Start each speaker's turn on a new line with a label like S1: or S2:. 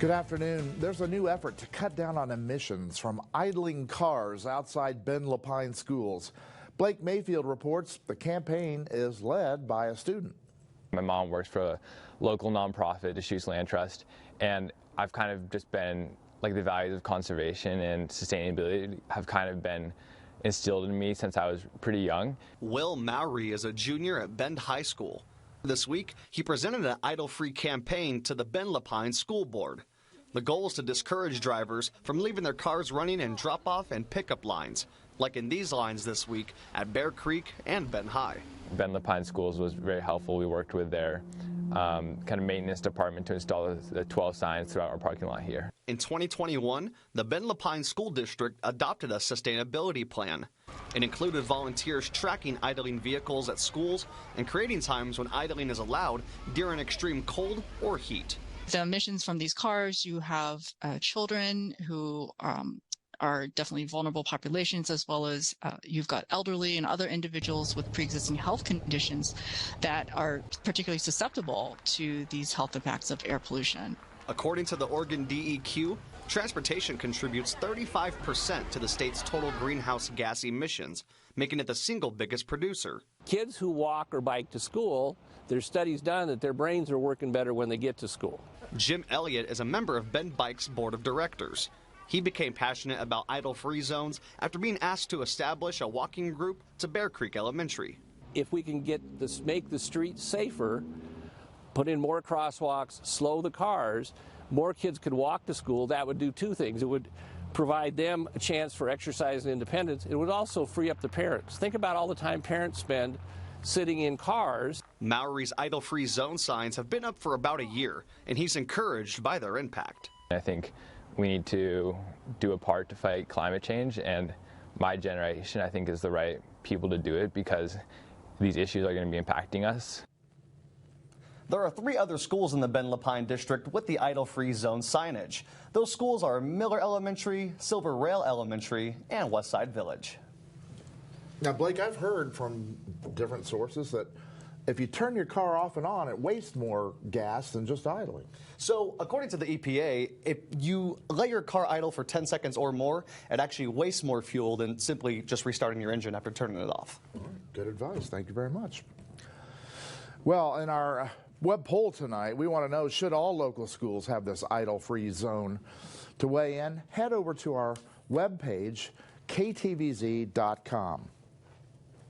S1: Good afternoon. There's a new effort to cut down on emissions from idling cars outside Bend Lapine schools. Blake Mayfield reports the campaign is led by a student.
S2: My mom works for a local nonprofit, Deschutes Land Trust, and I've kind of just been, like, the values of conservation and sustainability have kind of been instilled in me since I was pretty young.
S3: Will Mowry is a junior at Bend High School. This week, he presented an idle-free campaign to the Bend Lapine School Board. The goal is to discourage drivers from leaving their cars running in drop-off and pickup lines, like in these lines this week at Bear Creek and Bend High.
S2: Bend Lapine Schools was very helpful. We worked with their kind of maintenance department to install the 12 signs throughout our parking lot here.
S3: In 2021, the Bend Lapine School District adopted a sustainability plan. It included volunteers tracking idling vehicles at schools and creating times when idling is allowed during extreme cold or heat.
S4: The emissions from these cars, you have children who are definitely vulnerable populations, as well as you've got elderly and other individuals with pre-existing health conditions that are particularly susceptible to these health impacts of air pollution.
S3: According to the Oregon DEQ, transportation contributes 35% to the state's total greenhouse gas emissions, making it the single biggest producer.
S5: Kids who walk or bike to school, there's studies done that their brains are working better when they get to school.
S3: Jim Elliott is a member of Bend Bike's board of directors. He became passionate about idle-free zones after being asked to establish a walking group to Bear Creek Elementary.
S5: If we can make the streets safer, put in more crosswalks, slow the cars, more kids could walk to school, that would do two things. It would provide them a chance for exercise and independence. It would also free up the parents. Think about all the time parents spend sitting in cars.
S3: Mowry's idle-free zone signs have been up for about a year, and he's encouraged by their impact.
S2: I think we need to do a part to fight climate change, and my generation, I think, is the right people to do it because these issues are going to be impacting us.
S3: There are 3 other schools in the Bend Lapine district with the idle-free zone signage. Those schools are Miller Elementary, Silver Rail Elementary, and Westside Village.
S1: Now, Blake, I've heard from different sources that if you turn your car off and on, it wastes more gas than just idling.
S3: So, according to the EPA, if you let your car idle for 10 seconds or more, it actually wastes more fuel than simply just restarting your engine after turning it off.
S1: All right, good advice. Thank you very much. Well, in our web poll tonight, we want to know, should all local schools have this idle-free zone? To weigh in, head over to our webpage, ktvz.com.